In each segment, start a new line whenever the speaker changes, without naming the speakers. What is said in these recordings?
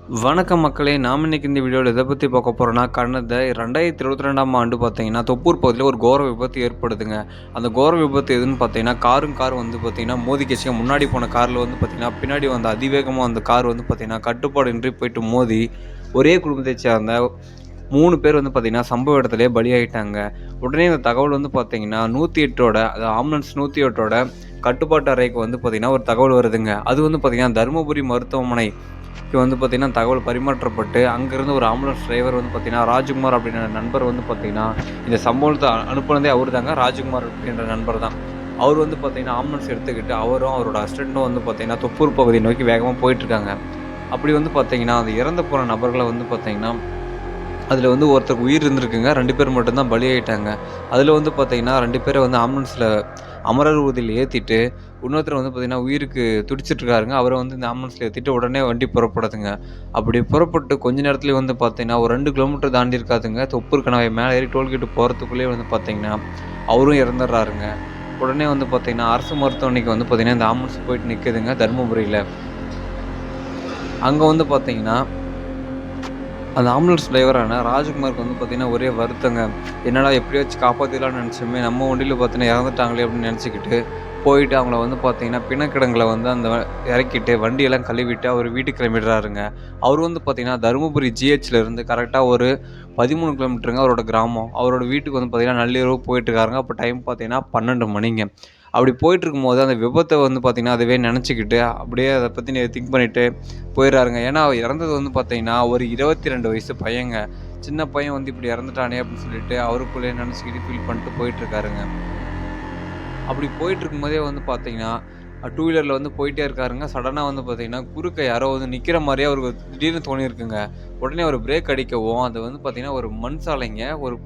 வணக்கம் மக்களே! நாம இன்னைக்கு இந்த வீடியோல எத பத்தி பார்க்க போறோம்னா, கடந்த 2022ஆம் ஆண்டு பார்த்தீங்கன்னா, தொப்பூர் பகுதியில ஒரு கோர விபத்து ஏற்படுதுங்க. அந்த கோர விபத்து எதுன்னு பார்த்தீங்கன்னா, காரும் வந்து பார்த்தீங்கன்னா மோதிக்கிச்சுங்க. முன்னாடி போன கார்ல வந்து பார்த்தீங்கன்னா, பின்னாடி வந்த அதிவேகமா வந்த கார் வந்து பார்த்தீங்கன்னா, கட்டுப்பாடின்றி போயிட்டு மோதி, ஒரே குடும்பத்தைச் சேர்ந்த 3 பேர் வந்து பார்த்தீங்கன்னா, சம்பவ இடத்திலேயே பலியாயிட்டாங்க. உடனே இந்த தகவல் வந்து பார்த்தீங்கன்னா, 108ஓட அது ஆம்புலன்ஸ் 108ஓட கட்டுப்பாட்டு அறைக்கு வந்து பார்த்தீங்கன்னா, ஒரு தகவல் வருதுங்க. அது வந்து பார்த்தீங்கன்னா, தருமபுரி மருத்துவமனை வந்து பார்த்தீங்கன்னா, தகவல் பரிமாற்றப்பட்டு, அங்கேருந்து ஒரு ஆம்புலன்ஸ் டிரைவர் வந்து பார்த்தீங்கன்னா, ராஜ்குமார் அப்படின்ற நண்பர் வந்து பார்த்தீங்கன்னா, இந்த சம்பவத்த அனுப்புனதே அவரு தாங்க. ராஜ்குமார் அப்படின்ற நண்பர் தான். அவரு வந்து பார்த்தீங்கன்னா, ஆம்புலன்ஸ் எடுத்துக்கிட்டு அவரும், அவரோட அசிஸ்டன்ட்டும் வந்து பார்த்தீங்கன்னா, தொப்பூர் பகுதியை நோக்கி வேகமா போயிட்டுருக்காங்க. அப்படி வந்து பார்த்தீங்கன்னா, அந்த இறந்து போன நபர்கள வந்து பார்த்தீங்கன்னா, அதில வந்து ஒருத்தருக்கு உயிர் இருந்திருக்குங்க. 2 பேர் மட்டும் தான் பலியாயிட்டாங்க. அதில வந்து பார்த்தீங்கன்னா, 2 பேர வந்து ஆம்புலன்ஸ்ல அமரர் ஊர்தியில ஏத்திட்டு, இன்னொருத்தர் வந்து பார்த்தீங்கன்னா, உயிருக்கு துடிச்சிட்டு இருக்காருங்க. அவர வந்து இந்த ஆம்புலன்ஸ்ல ஏத்திட்டு உடனே வண்டி புறப்படுதுங்க. அப்படி புறப்பட்டு கொஞ்ச நேரத்திலேயே வந்து பார்த்தீங்கன்னா, ஒரு 2 கிலோமீட்டர் தாண்டி இருக்காதுங்க. தொப்பூர் கணவாய் மேல ஏறி டோல்கேட் போறதுக்குள்ளேயே வந்து பார்த்தீங்கன்னா, அவரும் இறந்துடுறாருங்க. உடனே வந்து பார்த்தீங்கன்னா, அரசு மருத்துவமனைக்கு வந்து பார்த்தீங்கன்னா, இந்த ஆம்புலன்ஸ் போயிட்டு நிக்குதுங்க தர்மபுரியில. அங்க வந்து பார்த்தீங்கன்னா அந்த ஆம்புலன்ஸ் டிரைவரான ராஜ்குமாருக்கு வந்து பார்த்தீங்கன்னா, ஒரே வருத்தங்க. என்னடா எப்படியாச்சும் காப்பாத்திடலாம்னு நெனச்சோமே, நம்ம வண்டியில பார்த்தீங்கன்னா இறந்துட்டாங்களே அப்படின்னு நெனச்சுக்கிட்டு, போயிட்டு அவங்கள வந்து பார்த்தீங்கன்னா, பிணக்கிடங்குல வந்து இறக்கிட்டு, வண்டியெல்லாம் கழுவிட்டு அவரு வீட்டுக்கு கிளம்பிடுறாருங்க. அவரு வந்து பார்த்தீங்கன்னா, தருமபுரி ஜிஹெச்ல இருந்து கரெக்ட்டா ஒரு 13 கிலோமீட்டருங்க அவரோட கிராமம். அவரோட வீட்டுக்கு வந்து பார்த்தீங்கன்னா, நள்ளிரவு போயிட்டுருக்காருங்க. அப்ப டைம் பார்த்தீங்கன்னா, 12 மணிங்க. அப்படி போயிட்டுருக்கும்போது, அந்த விபத்த வந்து பார்த்தீங்கன்னா, அதுவே நெனச்சுக்கிட்டு, அப்படியே அத பத்தி திங்க் பண்ணிட்டு போயிறாருங்க. ஏன்னா, அவர் இறந்தது வந்து பார்த்தீங்கன்னா, ஒரு 22 வயசு பையங்க. சின்ன பையன் வந்து இப்படி இறந்துட்டானே அப்படின்னு சொல்லிட்டு, அவருக்குள்ளேயே நெனச்சுக்கிட்டு ஃபீல் பண்ணிட்டு போயிட்டுருக்காருங்க. அப்படி போயிட்டுருக்கும்போதே வந்து பார்த்தீங்கன்னா, டூ வீலர்ல வந்து போயிட்டே இருக்காருங்க. சடனா வந்து பார்த்தீங்கன்னா, குறுக்க யாரோ வந்து நிக்கிற மாரியே அவருக்கு திடீர்னு தோணியிருக்குங்க. உடனே அவரு பிரேக் அடிக்கவும், அது வந்து பார்த்தீங்கன்னா, ஒரு மண் சாலைங்க. ஒரு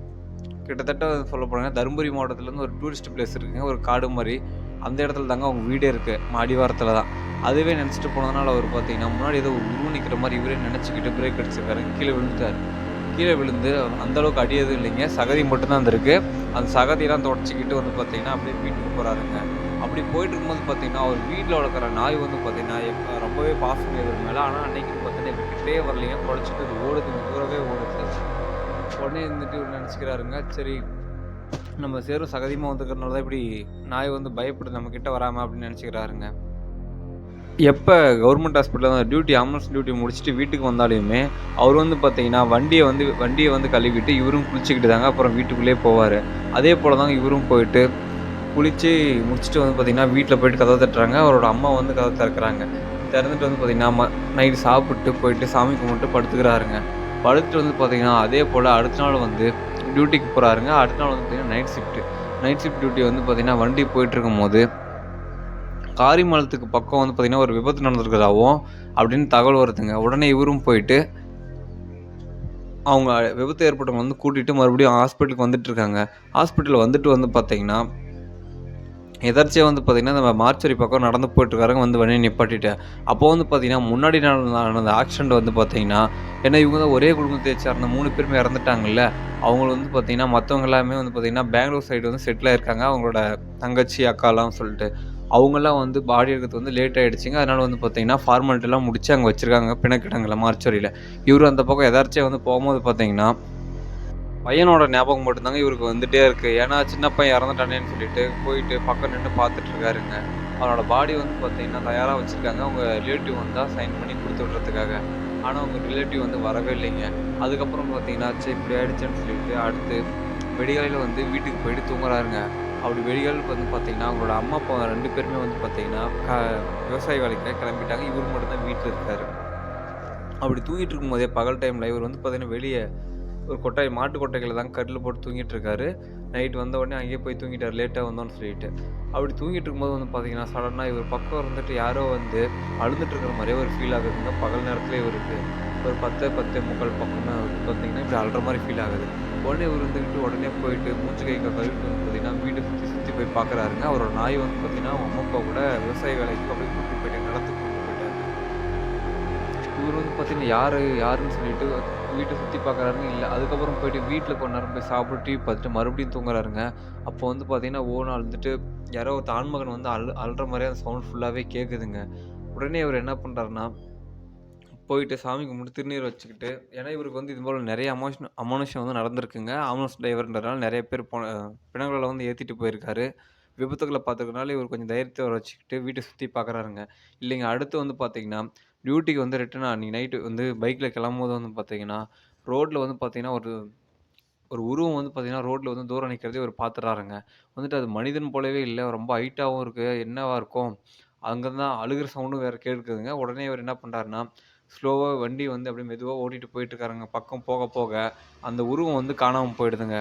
கிட்டத்தட்ட சொல்லப்போனா தர்மபுரி மாவட்டத்துலேருந்து ஒரு டூரிஸ்ட் பிளேஸ் இருக்குங்க. ஒரு காடு மாரி. அந்த இடத்துல தாங்க அவங்க வீடே இருக்கு. அடிவாரத்தில தான். அதுவே நெனச்சுட்டு போனதுனால அவரு பார்த்தீங்கன்னா, முன்னாடி ஏதோ ஒரு உருவம் நிக்கிற மாரி இவரே நெனச்சுக்கிட்டு பிரேக் அடிச்சிருக்காருங்க. கீழ விழுந்துட்டாரு. கீழ விழுந்து அந்த அளவுக்கு அடி எதுவும் இல்லைங்க. சகதி மட்டும் தான் இருந்திருக்கு. அந்த சகதியெல்லாம் தொடச்சுக்கிட்டு வந்து பார்த்தீங்கன்னா, அப்படியே வீட்டுக்கு போறாருங்க. அப்படி போயிட்டு இருக்கும்போது பார்த்தீங்கன்னா, அவர் வீட்ல வளர்க்குற நாய் வந்து பார்த்தீங்கன்னா, ரொம்பவே பாசங்க இவர் மேல. ஆனா அன்னைக்கு பார்த்தீங்கன்னா, இவர் கிட்டயே வரலைங்க. கொலைச்சிட்டு அது ஓடுதுங்க. தூரவே ஓடுது. உடனே இருந்துட்டு இவரு நெனச்சுக்கிறாருங்க, சரி நம்ம சேரும் சகதியுமா வந்துருக்கிறனால தான் இப்படி நாய் வந்து பயப்படுது நம்ம கிட்ட வராம அப்படின்னு நெனச்சுக்கிறாருங்க. எப்ப கவர்மெண்ட் ஹாஸ்பிட்டல்ல அந்த ஆம்புலன்ஸ் டியூட்டி முடிச்சுட்டு வீட்டுக்கு வந்தாலுமே, அவரு வந்து பார்த்தீங்கன்னா, வண்டிய வந்து கழுவிட்டு இவரும் குளிச்சுக்கிட்டு தாங்க அப்புறம் வீட்டுக்குள்ளேயே போவாரு. அதே போல தாங்க இவரும் போயிட்டு குளிச்சு முடிச்சுட்டு வந்து பார்த்தீங்கன்னா, வீட்ல போயிட்டு கதவ தட்டுறாங்க. அவரோட அம்மா வந்து கதவ திறக்குறாங்க. திறந்துட்டு வந்து பார்த்தீங்கன்னா, நைட்டு சாப்பிட்டு போயிட்டு சாமி கும்பிட்டு படுத்துக்கிறாருங்க. படுத்துட்டு வந்து பார்த்தீங்கன்னா, அதே போல அடுத்த நாள் வந்து டியூட்டிக்கு போறாருங்க. அடுத்த நாள் வந்து பார்த்தீங்கன்னா, night shift. Night shift duty வந்து பார்த்தீங்கன்னா, வண்டி போயிட்டுருக்கும்போது, காரிமளத்துக்கு பக்கம் வந்து பார்த்தீங்கன்னா, ஒரு விபத்து நடந்திருக்கிறதாவும் அப்படின்னு தகவல் வருதுங்க. உடனே இவரும் போயிட்டு, அவங்க விபத்து ஏற்பட்டவங்கள வந்து கூட்டிட்டு மறுபடியும் ஹாஸ்பிட்டலுக்கு வந்துட்டுருக்காங்க. ஹாஸ்பிட்டல் வந்துட்டு வந்து பார்த்தீங்கன்னா எதர்ச்சியா வந்து பார்த்தீங்கன்னா, நம்ம மார்ச்சரி பக்கம் நடந்து போயிட்டுருக்காருங்க. வந்து வண்டிய நிப்பாட்டிட்டு. அப்போ வந்து பார்த்தீங்கன்னா, முன்னாடி நடந்த ஆக்சிடென்ட் வந்து பார்த்தீங்கன்னா, ஏன்னா இவங்க தான் ஒரே குடும்பத்தை சார்ந்த 3 பேருமே இறந்துட்டாங்கல்ல. அவங்க வந்து பார்த்தீங்கன்னா, மத்தவங்க எல்லாமே வந்து பார்த்தீங்கன்னா, பெங்களூர் சைடு வந்து செட்டில் ஆயிருக்காங்க. அவங்களோட தங்கச்சி, அக்காலாம் சொல்லிட்டு. அவங்கலாம் வந்து பாடி எடுக்கறது வந்து லேட் ஆயிடுச்சுங்க. அதனால வந்து பார்த்தீங்கன்னா, ஃபார்மாலிட்டிலாம் முடிச்சு அங்க வச்சிருக்காங்க பிணக்கிடங்குல மார்ச்சரியில. இவரு அந்த பக்கம் எதார்ச்சியா வந்து போம்போது பார்த்தீங்கன்னா பையனோட ஞாபகம் மட்டும் தாங்க இவருக்கு வந்துட்டே இருக்கு. ஏன்னா, சின்ன பையன் இறந்துட்டானேன்னு சொல்லிட்டு, போயிட்டு பக்கம் நின்னு பார்த்துட்டு இருக்காருங்க. அவனோட பாடி வந்து பார்த்தீங்கன்னா, தயாரா வச்சிருக்காங்க. அவங்க ரிலேட்டிவ் வந்தா சைன் பண்ணி குடுத்து விடுறதுக்காக. ஆனா, அவங்க ரிலேட்டிவ் வந்து வரவே இல்லைங்க. அதுக்கப்புறம் பார்த்தீங்கன்னா, சரி இப்படி ஆயிடுச்சேன்னு சொல்லிட்டு, அடுத்து விடிகாலையில வந்து வீட்டுக்கு போயிட்டு தூங்குறாருங்க. அப்படி விடிகாலையில வந்து பார்த்தீங்கன்னா, அவங்களோட அம்மா, அப்பா 2 பேருமே வந்து பார்த்தீங்கன்னா, விவசாய வேலைக்காக கிளம்பிட்டாங்க. இவரு மட்டும் தான் வீட்ல இருக்காரு. அப்படி தூங்கிட்டு இருக்கும்போதே பகல் டைம்ல இவரு வந்து பார்த்தீங்கன்னா, வெளிய ஒரு மாட்டு கொட்டாய்ல தாங்க கட்டில்ல போட்டு தூங்கிட்டு இருக்காரு. நைட் வந்த உடனே அங்கேயே போய் தூங்கிட்டாரு. லேட்டா வந்தோன்னு சொல்லிட்டு. அப்படி தூங்கிட்டு இருக்கும்போது வந்து பார்த்தீங்கன்னா, சடனா இவர் பக்கம் இருந்துட்டு யாரோ வந்து அழுதுட்டு இருக்கிற மாரியே ஒரு ஃபீல் ஆகுதுங்க. பகல் நேரத்திலே இவருக்கு. ஒரு 10:45 பக்கமே வந்து பார்த்தீங்கன்னா, இப்படி அழுற மாரி ஃபீல் ஆகுது. உடனே இவரு இருந்துகிட்டு உடனே போயிட்டு மூஞ்சி கை கழுவிட்டு வந்து பார்த்தீங்கன்னா, வீட சுத்தி சுத்தி போய் பார்க்குறாருங்க. அவரோட நாய் வந்து பார்த்தீங்கன்னா, அவங்க அம்மா, அப்பா கூட விவசாய வேலைக்கு அப்படியே கூட்டிட்டு போயிட்டாங்க. நிலத்துக்கு கூட்டிட்டு போயிட்டாங்க. இவரு வந்து பார்த்தீங்கன்னா, யாருன்னு சொல்லிட்டு வீட்ட சுத்தி பார்க்குறாருங்க, இல்ல. அதுக்கப்புறம் போயிட்டு வீட்ல கொஞ்ச நேரம் போய் சாப்பிட்டு டிவி பார்த்துட்டு மறுபடியும் தூங்குறாருங்க. அப்போ வந்து பார்த்தீங்கன்னா, ஓன்னு அழுதுட்டு யாரோ ஒரு ஆண்மகன் வந்து அழுற மாரியே அந்த சவுண்ட் ஃபுல்லாவே கேட்குதுங்க. உடனே இவரு என்ன பண்றாருன்னா, போயிட்டு சாமி கும்பிட்டு திருநீர் வச்சுக்கிட்டு ஏன்னா இவருக்கு வந்து இது போல நெறைய அமானுஷ்யம் வந்து நடந்திருக்குங்க. ஆம்புலன்ஸ் டிரைவர்ன்றதுனால நெறைய பேர் பிணங்கள வந்து ஏத்திட்டு போயிருக்காரு. விபத்துகள பார்த்துருக்கனால இவர் கொஞ்சம் தைரியத்த வர வச்சுக்கிட்டு வீட்ட சுத்தி பார்க்குறாருங்க. இல்லைங்க அடுத்து வந்து பார்த்தீங்கன்னா, டியூட்டிக்கு வந்து ரிட்டர்ன் அன்னைக்கு நைட்டு வந்து பைக்ல கிளம்பும்போது வந்து பார்த்தீங்கன்னா, ரோட்ல வந்து பார்த்தீங்கன்னா, ஒரு ஒரு உருவம் வந்து பார்த்தீங்கன்னா, ரோட்ல வந்து தூரம் நிக்கிறதே இவரு பார்த்துறாருங்க. வந்துட்டு அது மனிதன் போலவே இல்ல. ரொம்ப ஹைட்டாவும் இருக்கு. என்னவா இருக்கும்? அங்க தான் அழுகுற சவுண்டும் வேற கேட்குதுங்க. உடனே இவரு என்ன பண்றாருன்னா, ஸ்லோவா வண்டி வந்து அப்படியே மெதுவா ஓட்டிட்டு போயிட்டுருக்காருங்க. பக்கம் போக போக அந்த உருவம் வந்து காணாம போயிடுதுங்க.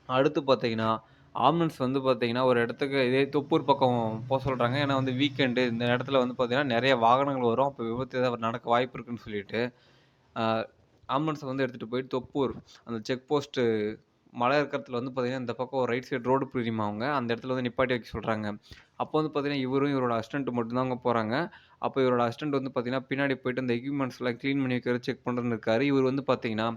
அடுத்து பார்த்தீங்கன்னா, ஆம்புலன்ஸ் வந்து பார்த்தீங்கன்னா, ஒரு இடத்துக்கு இதே தொப்பூர் பக்கம் சொல்றாங்க. ஏன்னா வந்து வீக்கெண்டு இந்த இடத்துல வந்து பார்த்தீங்கன்னா, நெறைய வாகனங்கள் வரும். அப்ப விபத்து ஏதாவது நடக்க வாய்ப்பு இருக்குன்னு சொல்லிட்டு, ஆ ஆம்புலன்ஸ வந்து எடுத்துட்டு போய் தொப்பூர் அந்த செக் போஸ்ட்டு மலை இறக்கத்துல வந்து பார்த்தீங்கன்னா, இந்த பக்கம் ஒரு ரைட் சைடு ரோடு பிரியுமா அவங்க. அந்த இடத்துல வந்து நிப்பாட்டி வைக்க சொல்றாங்க. அப்போ வந்து பார்த்தீங்கன்னா, இவரும் இவரோட அசிஸ்டன்ட் மட்டும் தாங்க போறாங்க. அப்போ இவரோட அசிஸ்டன்ட் வந்து பார்த்தீங்கன்னா, பின்னாடி போயிட்டு அந்த எக்யூப்மெண்ட்ஸ்லாம் கிளீன் பண்ணி வைக்கிறது, செக் பண்றதுன்னு இருக்காரு. இவரு வந்து பார்த்தீங்கன்னா,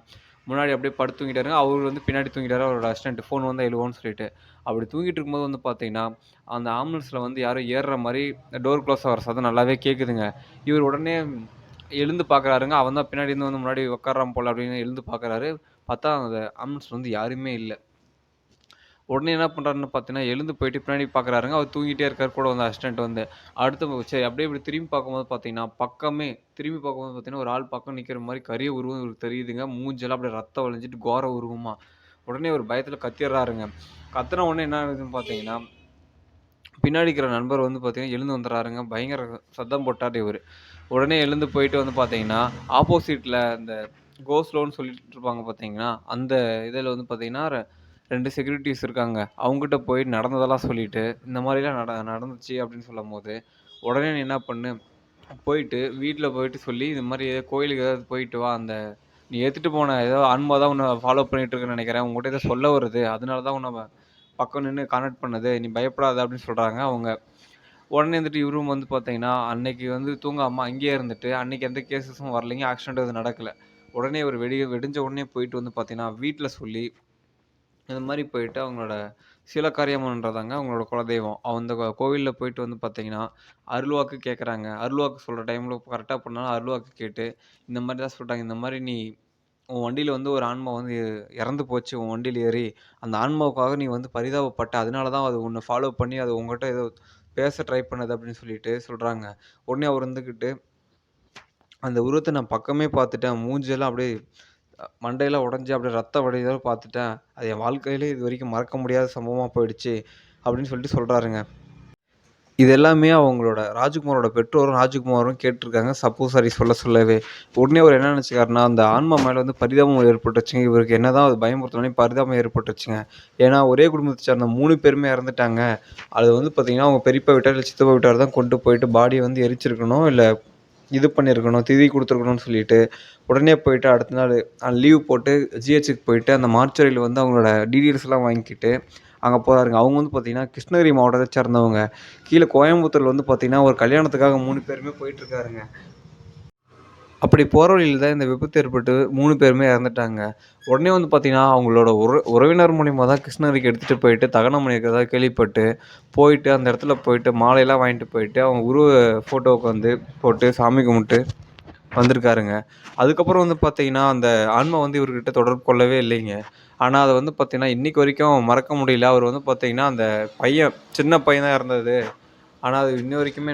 முன்னாடி அப்படியே படுத்து தூங்கிட்டாருங்க. அவரு வந்து பின்னாடி தூங்கிட்டாரு. அவரோட அசிஸ்டன்ட் ஃபோன் வந்தா எழுவோன்னு சொல்லிட்டு. அப்படி தூங்கிட்டு இருக்கும்போது வந்து பார்த்தீங்கன்னா, அந்த ஆம்புலன்ஸ்ல வந்து யாரோ ஏறுற மாரி டோர் க்ளோஸ் ஆகுற சத்தம் நல்லாவே கேட்குதுங்க. இவரு உடனே எழுந்து பார்க்குறாருங்க. அவன் தான் பின்னாடி இருந்து வந்து முன்னாடி உட்கார்றான் போல அப்படின்னு எழுந்து பார்க்குறாரு. பார்த்தா அந்த ஆம்புலன்ஸ்ல வந்து யாருமே இல்ல. உடனே என்ன பண்றாருன்னு பார்த்தீங்கன்னா, எழுந்து போயிட்டு பின்னாடி பார்க்குறாருங்க. அவர் தூங்கிட்டே இருக்காரு கூட வந்த அசிஸ்டன்ட் வந்து. அடுத்து சரி அப்படியே இப்படி திரும்பி பார்க்கும்போது பார்த்தீங்கன்னா, திரும்பி பார்க்கும்போது பார்த்தீங்கன்னா, ஒரு ஆள் பக்கம் நிக்கிற மாரி கரிய உருவம் இவருக்கு தெரியுதுங்க. மூஞ்செல்லாம் அப்படியே ரத்தம் வழிஞ்சிட்டு கோர உருவமா. உடனே ஒரு பயத்துல கத்திர்றாருங்க. கத்துன உடனே என்ன ஆகுதுன்னு பார்த்தீங்கன்னா, பின்னாடி இருக்கிற நண்பர் வந்து பார்த்தீங்கன்னா, எழுந்து வந்துர்றாருங்க. பயங்கர சத்தம் போட்டாரு இவரு. உடனே எழுந்து போயிட்டு வந்து பார்த்தீங்கன்னா, ஆப்போசிட்ல இந்த கோ ஸ்லோன்னு சொல்லிட்டு இருப்பாங்க பார்த்தீங்கன்னா, அந்த இதில வந்து பார்த்தீங்கன்னா, 2 செக்யூரிட்டீஸ் இருக்காங்க. அவங்ககிட்ட போய் நடந்ததெல்லாம் சொல்லிட்டு, இந்த மாரிலாம் நடந்துச்சு அப்படின்னு சொல்லும்போது, உடனே நீ என்ன பண்ணு, போயிட்டு வீட்ல போயிட்டு சொல்லி, இது மாரி கோயிலுக்கு ஏதாவது போயிட்டு வா. நீ எடுத்துட்டு போன ஏதோ ஆன்மா தான் உன்ன ஃபாலோ பண்ணிட்டு இருக்குன்னு நெனைக்கிறேன். உன்கிட்ட ஏதோ சொல்ல வருது. அதனால தான் உன்ன பக்கம் நின்னு கான்டாக்ட் பண்ணுது. நீ பயப்படாத அப்படின்னு சொல்றாங்க அவங்க. உடனே வந்துட்டு இவரும் வந்து பார்த்தீங்கன்னா, அன்னைக்கு வந்து தூங்காம அங்கேயே இருந்துட்டு, அன்னைக்கு எந்த கேஸஸும் வரலைங்க. ஆக்சிடென்ட் எதுவும் நடக்கல. உடனே இவரு விடிஞ்ச உடனே போயிட்டு வந்து பார்த்தீங்கன்னா, வீட்ல சொல்லி, இந்த மாரி போயிட்டு அவங்களோட சீலக்காரியம்மன்றதாங்க அவங்களோட குலதெய்வம். அந்த கோவில்ல போயிட்டு வந்து பார்த்தீங்கன்னா, அருள்வாக்கு கேட்குறாங்க. அருள்வாக்கு சொல்ற டைம்ல கரெக்ட்டா பண்ணா அருள்வாக்கு கேட்டு, இந்த மாரி தான் சொல்றாங்க. இந்த மாரி உன் வண்டியில வந்து ஒரு ஆன்மா வந்து இறந்து போச்சு உன் வண்டியில ஏறி. அந்த ஆன்மாவுக்காக நீ வந்து பரிதாபப்பட்ட. அதனால தான் அது உன்ன ஃபாலோ பண்ணி அது உன்கிட்ட ஏதோ பேச ட்ரை பண்ணுது அப்படின்னு சொல்லிட்டு சொல்றாங்க. உடனே அவர் இருந்துகிட்டு, அந்த உருவத்த நான் பக்கமே பார்த்துட்டேன். மூஞ்செல்லாம் அப்படியே மண்டையெல்லாம் உடைஞ்சு அப்படியே ரத்தம் வடியத பார்த்துட்டேன். அது என் வாழ்க்கையிலே இதுவரைக்கும் மறக்க முடியாத சம்பவமா போயிடுச்சு அப்படின்னு சொல்லிட்டு சொல்றாருங்க. இது எல்லாமே அவங்களோட ராஜ்குமாரோட பெற்றோரும், ராஜ்குமாரும் கேட்டுருக்காங்க. சாரி சொல்லவே. உடனே அவரு என்ன நெனச்சுக்காருன்னா, அந்த ஆன்மா மேல வந்து பரிதாபம் ஏற்பட்டுருச்சுங்க. இவருக்கு என்னதான் அது பயமுறுத்துனாலும் பரிதாபம் ஏற்பட்டுருச்சுங்க. ஏன்னா, ஒரே குடும்பத்த சேர்ந்த 3 பேருமே இறந்துட்டாங்க. அது வந்து பார்த்தீங்கன்னா, அவங்க பெரியப்பா வீட்டார், இல்ல சித்தப்பா வீட்டார் தான் கொண்டு போயிட்டு பாடிய வந்து எரிச்சிருக்கணும். இல்ல இது பண்ணியிருக்கணும், திதி குடுத்துருக்கணும்னு சொல்லிட்டு, உடனே போயிட்டு அடுத்த நாள் லீவ் போட்டு ஜிஹெச்சுக்கு போயிட்டு, அந்த மார்ச்சரியில வந்து அவங்களோட டீடெயில்ஸ்லாம் வாங்கிக்கிட்டு, அங்க போறாருங்க. அவங்க வந்து பார்த்தீங்கன்னா, கிருஷ்ணகிரி மாவட்டத்த சேர்ந்தவங்க. கீழ கோயம்புத்தூர்ல வந்து பார்த்தீங்கன்னா, ஒரு கல்யாணத்துக்காக 3 பேருமே போயிட்டுருக்காருங்க. அப்படி போற வழியில தான் இந்த விபத்து ஏற்பட்டு 3 பேருமே இறந்துட்டாங்க. உடனே வந்து பார்த்தீங்கன்னா, அவங்களோட உறவினர் மூலியமா தான் கிருஷ்ணகிரிக்கு எடுத்துட்டு போயிட்டு தகனம் பண்ணியிருக்கிறதா கேள்விப்பட்டு, போயிட்டு அந்த இடத்துல போயிட்டு மாலையெல்லாம் வாங்கிட்டு போயிட்டு, அவங்க ஃபோட்டோவுக்கு வந்து போட்டு சாமி கும்பிட்டு வந்திருக்காருங்க. அதுக்கப்புறம் வந்து பார்த்தீங்கன்னா, அந்த ஆன்மா வந்து இவர்கிட்ட தொடர்பு கொள்ளவே இல்லைங்க. ஆனா, அத வந்து பார்த்தீங்கன்னா, இன்னைக்கு வரைக்கும் மறக்க முடியல. அவர் வந்து பார்த்தீங்கன்னா, அந்த சின்ன பையன் தான் இறந்தது. ஆனா, அது இன்ன வரைக்குமே